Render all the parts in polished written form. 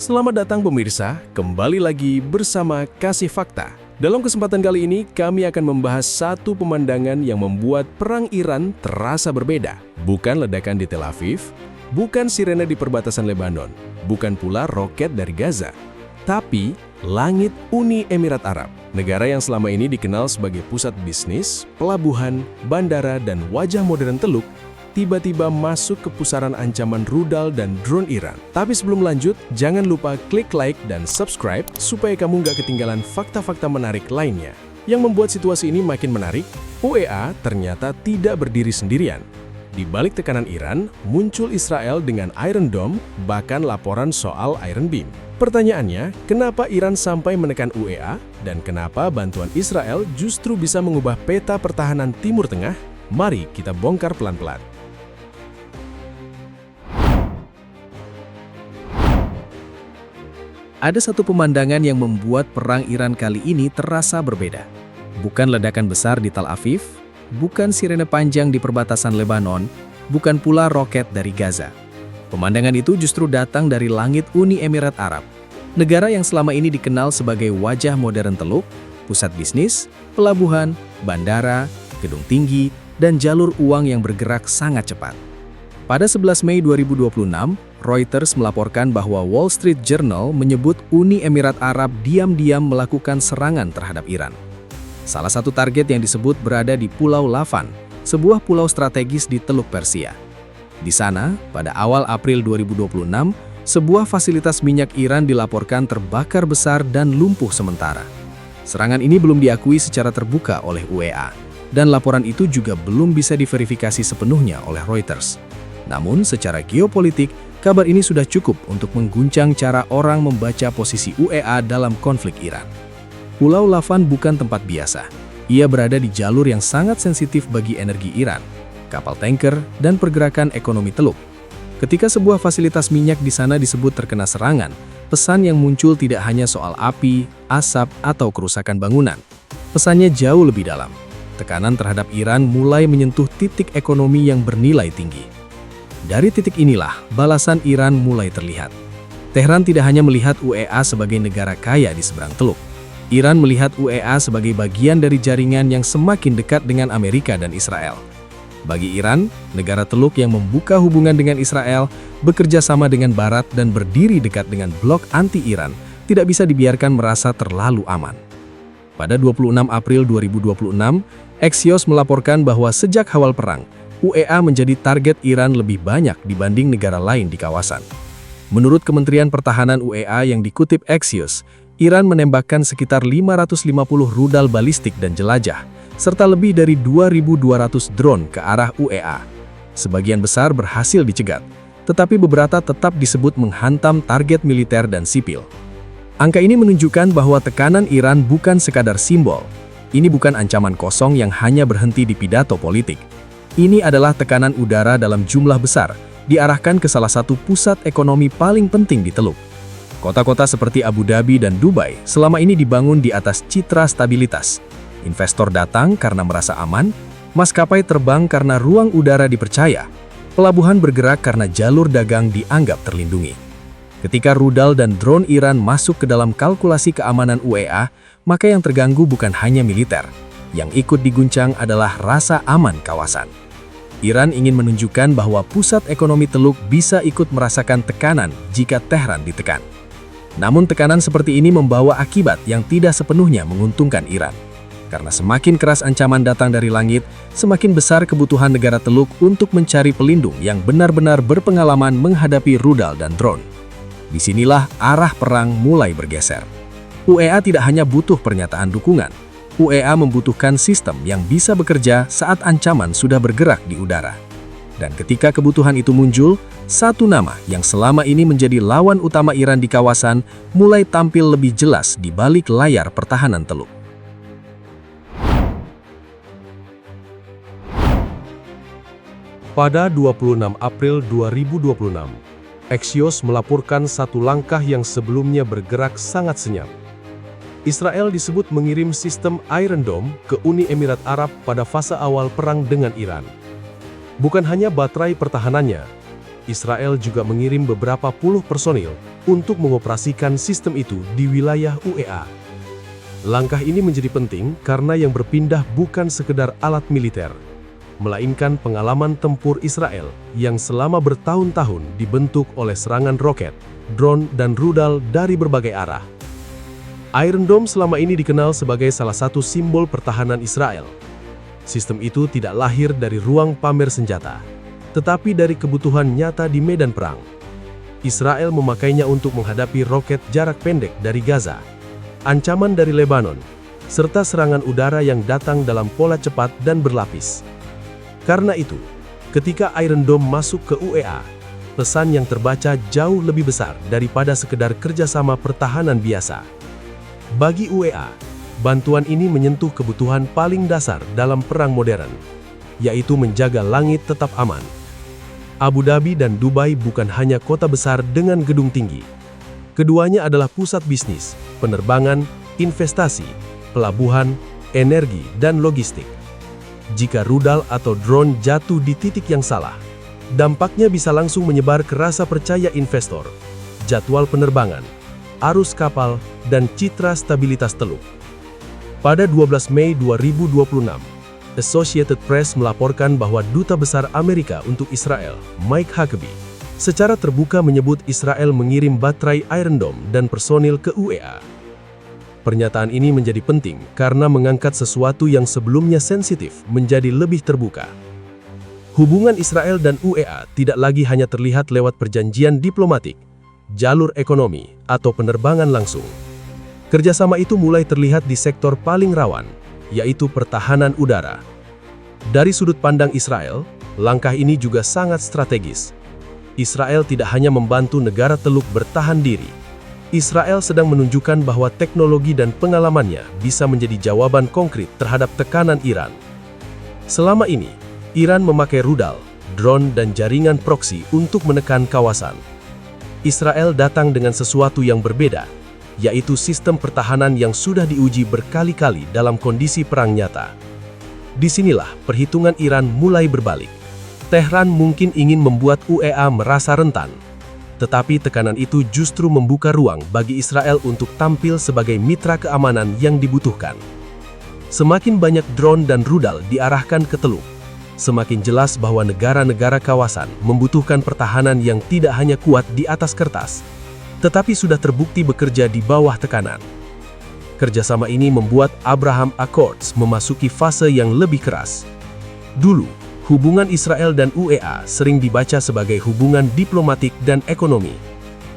Selamat datang pemirsa, kembali lagi bersama Kasih Fakta. Dalam kesempatan kali ini, kami akan membahas satu pemandangan yang membuat perang Iran terasa berbeda. Bukan ledakan di Tel Aviv, bukan sirene di perbatasan Lebanon, bukan pula roket dari Gaza, tapi langit Uni Emirat Arab. Negara yang selama ini dikenal sebagai pusat bisnis, pelabuhan, bandara, dan wajah modern Teluk, tiba-tiba masuk ke pusaran ancaman rudal dan drone Iran. Tapi sebelum lanjut, jangan lupa klik like dan subscribe supaya kamu nggak ketinggalan fakta-fakta menarik lainnya. Yang membuat situasi ini makin menarik, UEA ternyata tidak berdiri sendirian. Di balik tekanan Iran, muncul Israel dengan Iron Dome, bahkan laporan soal Iron Beam. Pertanyaannya, kenapa Iran sampai menekan UEA, dan kenapa bantuan Israel justru bisa mengubah peta pertahanan Timur Tengah? Mari kita bongkar pelan-pelan. Ada satu pemandangan yang membuat perang Iran kali ini terasa berbeda. Bukan ledakan besar di Tel Aviv, bukan sirene panjang di perbatasan Lebanon, bukan pula roket dari Gaza. Pemandangan itu justru datang dari langit Uni Emirat Arab, negara yang selama ini dikenal sebagai wajah modern Teluk, pusat bisnis, pelabuhan, bandara, gedung tinggi, dan jalur uang yang bergerak sangat cepat. Pada 11 Mei 2026, Reuters melaporkan bahwa Wall Street Journal menyebut Uni Emirat Arab diam-diam melakukan serangan terhadap Iran. Salah satu target yang disebut berada di Pulau Lavan, sebuah pulau strategis di Teluk Persia. Di sana, pada awal April 2026, sebuah fasilitas minyak Iran dilaporkan terbakar besar dan lumpuh sementara. Serangan ini belum diakui secara terbuka oleh UEA, dan laporan itu juga belum bisa diverifikasi sepenuhnya oleh Reuters. Namun, secara geopolitik, kabar ini sudah cukup untuk mengguncang cara orang membaca posisi UEA dalam konflik Iran. Pulau Lavan bukan tempat biasa. Ia berada di jalur yang sangat sensitif bagi energi Iran, kapal tanker, dan pergerakan ekonomi Teluk. Ketika sebuah fasilitas minyak di sana disebut terkena serangan, pesan yang muncul tidak hanya soal api, asap, atau kerusakan bangunan. Pesannya jauh lebih dalam. Tekanan terhadap Iran mulai menyentuh titik ekonomi yang bernilai tinggi. Dari titik inilah, balasan Iran mulai terlihat. Tehran tidak hanya melihat UEA sebagai negara kaya di seberang Teluk. Iran melihat UEA sebagai bagian dari jaringan yang semakin dekat dengan Amerika dan Israel. Bagi Iran, negara Teluk yang membuka hubungan dengan Israel, bekerja sama dengan Barat dan berdiri dekat dengan blok anti-Iran, tidak bisa dibiarkan merasa terlalu aman. Pada 26 April 2026, Axios melaporkan bahwa sejak awal perang, UEA menjadi target Iran lebih banyak dibanding negara lain di kawasan. Menurut Kementerian Pertahanan UEA yang dikutip Axios, Iran menembakkan sekitar 550 rudal balistik dan jelajah, serta lebih dari 2.200 drone ke arah UEA. Sebagian besar berhasil dicegat, tetapi beberapa tetap disebut menghantam target militer dan sipil. Angka ini menunjukkan bahwa tekanan Iran bukan sekadar simbol. Ini bukan ancaman kosong yang hanya berhenti di pidato politik. Ini adalah tekanan udara dalam jumlah besar, diarahkan ke salah satu pusat ekonomi paling penting di Teluk. Kota-kota seperti Abu Dhabi dan Dubai selama ini dibangun di atas citra stabilitas. Investor datang karena merasa aman, maskapai terbang karena ruang udara dipercaya, pelabuhan bergerak karena jalur dagang dianggap terlindungi. Ketika rudal dan drone Iran masuk ke dalam kalkulasi keamanan UEA, maka yang terganggu bukan hanya militer. Yang ikut diguncang adalah rasa aman kawasan. Iran ingin menunjukkan bahwa pusat ekonomi Teluk bisa ikut merasakan tekanan jika Tehran ditekan. Namun tekanan seperti ini membawa akibat yang tidak sepenuhnya menguntungkan Iran. Karena semakin keras ancaman datang dari langit, semakin besar kebutuhan negara Teluk untuk mencari pelindung yang benar-benar berpengalaman menghadapi rudal dan drone. Disinilah arah perang mulai bergeser. UEA tidak hanya butuh pernyataan dukungan, UEA membutuhkan sistem yang bisa bekerja saat ancaman sudah bergerak di udara. Dan ketika kebutuhan itu muncul, satu nama yang selama ini menjadi lawan utama Iran di kawasan mulai tampil lebih jelas di balik layar pertahanan Teluk. Pada 26 April 2026, Axios melaporkan satu langkah yang sebelumnya bergerak sangat senyap. Israel disebut mengirim sistem Iron Dome ke Uni Emirat Arab pada fase awal perang dengan Iran. Bukan hanya baterai pertahanannya, Israel juga mengirim beberapa puluh personil untuk mengoperasikan sistem itu di wilayah UEA. Langkah ini menjadi penting karena yang berpindah bukan sekedar alat militer, melainkan pengalaman tempur Israel yang selama bertahun-tahun dibentuk oleh serangan roket, drone, dan rudal dari berbagai arah. Iron Dome selama ini dikenal sebagai salah satu simbol pertahanan Israel. Sistem itu tidak lahir dari ruang pamer senjata, tetapi dari kebutuhan nyata di medan perang. Israel memakainya untuk menghadapi roket jarak pendek dari Gaza, ancaman dari Lebanon, serta serangan udara yang datang dalam pola cepat dan berlapis. Karena itu, ketika Iron Dome masuk ke UEA, pesan yang terbaca jauh lebih besar daripada sekedar kerjasama pertahanan biasa. Bagi UEA, bantuan ini menyentuh kebutuhan paling dasar dalam perang modern, yaitu menjaga langit tetap aman. Abu Dhabi dan Dubai bukan hanya kota besar dengan gedung tinggi. Keduanya adalah pusat bisnis, penerbangan, investasi, pelabuhan, energi, dan logistik. Jika rudal atau drone jatuh di titik yang salah, dampaknya bisa langsung menyebar ke rasa percaya investor, jadwal penerbangan, arus kapal, dan citra stabilitas Teluk. Pada 12 Mei 2026, Associated Press melaporkan bahwa Duta Besar Amerika untuk Israel, Mike Huckabee, secara terbuka menyebut Israel mengirim baterai Iron Dome dan personil ke UEA. Pernyataan ini menjadi penting karena mengangkat sesuatu yang sebelumnya sensitif menjadi lebih terbuka. Hubungan Israel dan UEA tidak lagi hanya terlihat lewat perjanjian diplomatik, jalur ekonomi, atau penerbangan langsung. Kerjasama itu mulai terlihat di sektor paling rawan, yaitu pertahanan udara. Dari sudut pandang Israel, langkah ini juga sangat strategis. Israel tidak hanya membantu negara Teluk bertahan diri. Israel sedang menunjukkan bahwa teknologi dan pengalamannya bisa menjadi jawaban konkret terhadap tekanan Iran. Selama ini, Iran memakai rudal, drone, dan jaringan proksi untuk menekan kawasan. Israel datang dengan sesuatu yang berbeda, yaitu sistem pertahanan yang sudah diuji berkali-kali dalam kondisi perang nyata. Disinilah perhitungan Iran mulai berbalik. Tehran mungkin ingin membuat UEA merasa rentan, tetapi tekanan itu justru membuka ruang bagi Israel untuk tampil sebagai mitra keamanan yang dibutuhkan. Semakin banyak drone dan rudal diarahkan ke Teluk, semakin jelas bahwa negara-negara kawasan membutuhkan pertahanan yang tidak hanya kuat di atas kertas, tetapi sudah terbukti bekerja di bawah tekanan. Kerjasama ini membuat Abraham Accords memasuki fase yang lebih keras. Dulu, hubungan Israel dan UEA sering dibaca sebagai hubungan diplomatik dan ekonomi.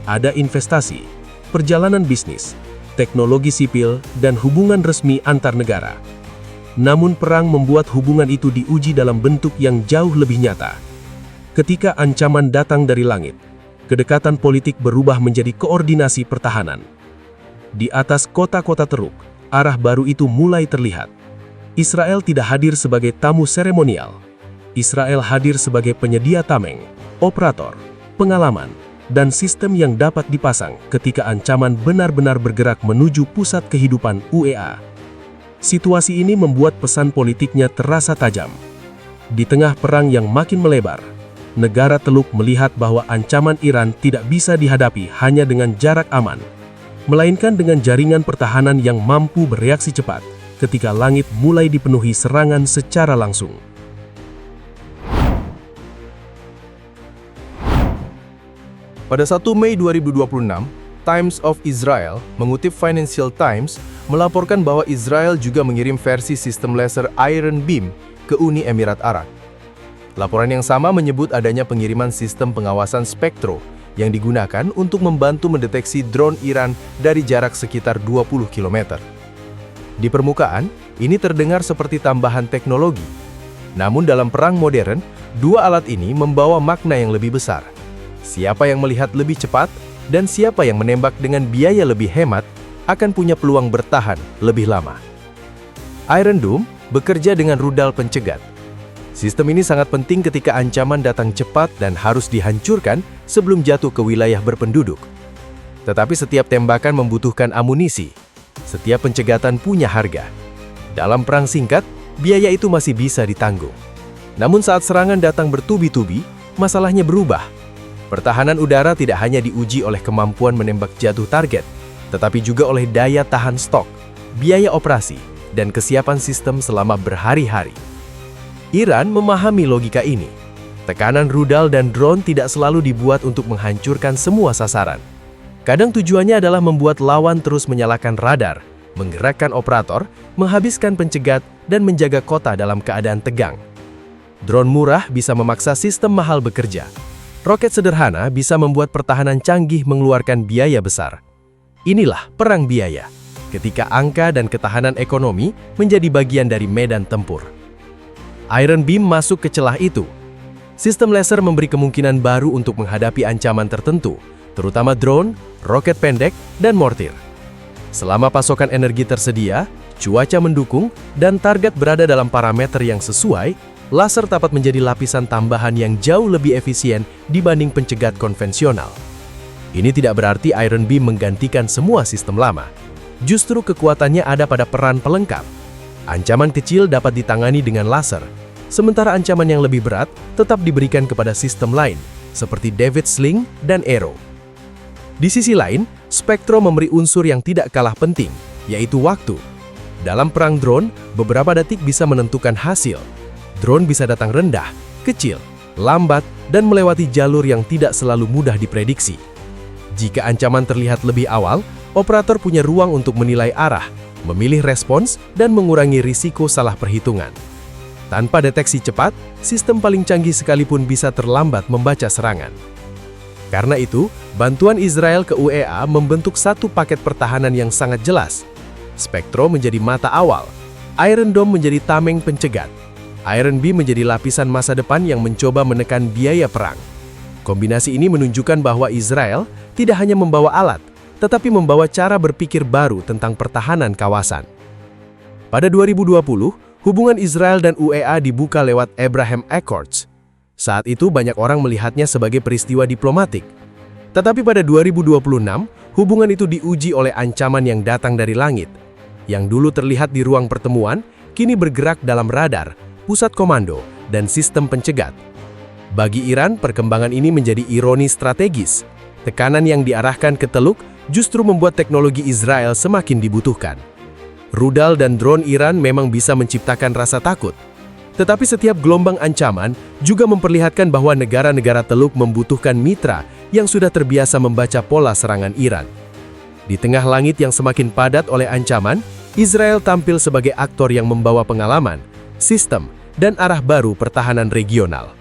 Ada investasi, perjalanan bisnis, teknologi sipil, dan hubungan resmi antar negara. Namun perang membuat hubungan itu diuji dalam bentuk yang jauh lebih nyata. Ketika ancaman datang dari langit, kedekatan politik berubah menjadi koordinasi pertahanan. Di atas kota-kota Teluk, arah baru itu mulai terlihat. Israel tidak hadir sebagai tamu seremonial. Israel hadir sebagai penyedia tameng, operator, pengalaman, dan sistem yang dapat dipasang ketika ancaman benar-benar bergerak menuju pusat kehidupan UEA. Situasi ini membuat pesan politiknya terasa tajam. Di tengah perang yang makin melebar, negara Teluk melihat bahwa ancaman Iran tidak bisa dihadapi hanya dengan jarak aman, melainkan dengan jaringan pertahanan yang mampu bereaksi cepat ketika langit mulai dipenuhi serangan secara langsung. Pada 1 Mei 2026, Times of Israel mengutip Financial Times melaporkan bahwa Israel juga mengirim versi sistem laser Iron Beam ke Uni Emirat Arab. Laporan yang sama menyebut adanya pengiriman sistem pengawasan Spektro yang digunakan untuk membantu mendeteksi drone Iran dari jarak sekitar 20 km. Di permukaan, ini terdengar seperti tambahan teknologi. Namun dalam perang modern, dua alat ini membawa makna yang lebih besar. Siapa yang melihat lebih cepat dan siapa yang menembak dengan biaya lebih hemat akan punya peluang bertahan lebih lama. Iron Dome bekerja dengan rudal pencegat. Sistem ini sangat penting ketika ancaman datang cepat dan harus dihancurkan sebelum jatuh ke wilayah berpenduduk. Tetapi setiap tembakan membutuhkan amunisi. Setiap pencegatan punya harga. Dalam perang singkat, biaya itu masih bisa ditanggung. Namun saat serangan datang bertubi-tubi, masalahnya berubah. Pertahanan udara tidak hanya diuji oleh kemampuan menembak jatuh target, tetapi juga oleh daya tahan stok, biaya operasi, dan kesiapan sistem selama berhari-hari. Iran memahami logika ini. Tekanan rudal dan drone tidak selalu dibuat untuk menghancurkan semua sasaran. Kadang tujuannya adalah membuat lawan terus menyalakan radar, menggerakkan operator, menghabiskan pencegat, dan menjaga kota dalam keadaan tegang. Drone murah bisa memaksa sistem mahal bekerja. Roket sederhana bisa membuat pertahanan canggih mengeluarkan biaya besar. Inilah perang biaya, ketika angka dan ketahanan ekonomi menjadi bagian dari medan tempur. Iron Beam masuk ke celah itu. Sistem laser memberi kemungkinan baru untuk menghadapi ancaman tertentu, terutama drone, roket pendek, dan mortir. Selama pasokan energi tersedia, cuaca mendukung, dan target berada dalam parameter yang sesuai, laser dapat menjadi lapisan tambahan yang jauh lebih efisien dibanding pencegat konvensional. Ini tidak berarti Iron Beam menggantikan semua sistem lama. Justru kekuatannya ada pada peran pelengkap. Ancaman kecil dapat ditangani dengan laser, sementara ancaman yang lebih berat tetap diberikan kepada sistem lain, seperti David Sling dan Arrow. Di sisi lain, Spectro memberi unsur yang tidak kalah penting, yaitu waktu. Dalam perang drone, beberapa detik bisa menentukan hasil. Drone bisa datang rendah, kecil, lambat, dan melewati jalur yang tidak selalu mudah diprediksi. Jika ancaman terlihat lebih awal, operator punya ruang untuk menilai arah, memilih respons, dan mengurangi risiko salah perhitungan. Tanpa deteksi cepat, sistem paling canggih sekalipun bisa terlambat membaca serangan. Karena itu, bantuan Israel ke UEA membentuk satu paket pertahanan yang sangat jelas. Spectro menjadi mata awal, Iron Dome menjadi tameng pencegat, Iron Beam menjadi lapisan masa depan yang mencoba menekan biaya perang. Kombinasi ini menunjukkan bahwa Israel tidak hanya membawa alat, tetapi membawa cara berpikir baru tentang pertahanan kawasan. Pada 2020, hubungan Israel dan UEA dibuka lewat Abraham Accords. Saat itu banyak orang melihatnya sebagai peristiwa diplomatik. Tetapi pada 2026, hubungan itu diuji oleh ancaman yang datang dari langit. Yang dulu terlihat di ruang pertemuan, kini bergerak dalam radar, pusat komando, dan sistem pencegat. Bagi Iran, perkembangan ini menjadi ironi strategis. Tekanan yang diarahkan ke Teluk justru membuat teknologi Israel semakin dibutuhkan. Rudal dan drone Iran memang bisa menciptakan rasa takut. Tetapi setiap gelombang ancaman juga memperlihatkan bahwa negara-negara Teluk membutuhkan mitra yang sudah terbiasa membaca pola serangan Iran. Di tengah langit yang semakin padat oleh ancaman, Israel tampil sebagai aktor yang membawa pengalaman, sistem, dan arah baru pertahanan regional.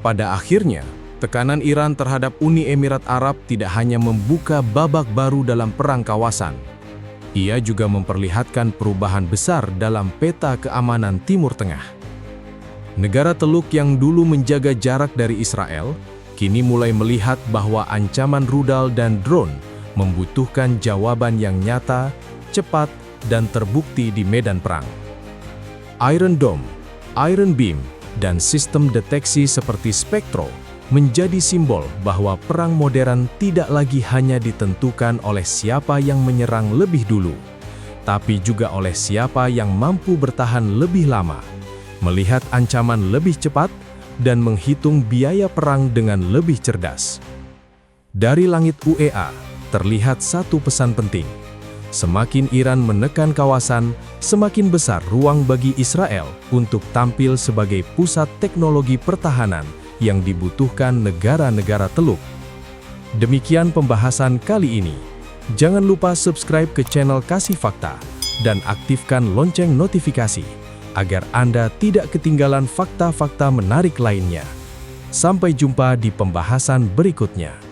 Pada akhirnya, tekanan Iran terhadap Uni Emirat Arab tidak hanya membuka babak baru dalam perang kawasan. Ia juga memperlihatkan perubahan besar dalam peta keamanan Timur Tengah. Negara Teluk yang dulu menjaga jarak dari Israel, kini mulai melihat bahwa ancaman rudal dan drone membutuhkan jawaban yang nyata, cepat, dan terbukti di medan perang. Iron Dome, Iron Beam, dan sistem deteksi seperti Spectro menjadi simbol bahwa perang modern tidak lagi hanya ditentukan oleh siapa yang menyerang lebih dulu, tapi juga oleh siapa yang mampu bertahan lebih lama, melihat ancaman lebih cepat, dan menghitung biaya perang dengan lebih cerdas. Dari langit UEA, terlihat satu pesan penting. Semakin Iran menekan kawasan, semakin besar ruang bagi Israel untuk tampil sebagai pusat teknologi pertahanan yang dibutuhkan negara-negara Teluk. Demikian pembahasan kali ini. Jangan lupa subscribe ke channel Kasih Fakta dan aktifkan lonceng notifikasi agar Anda tidak ketinggalan fakta-fakta menarik lainnya. Sampai jumpa di pembahasan berikutnya.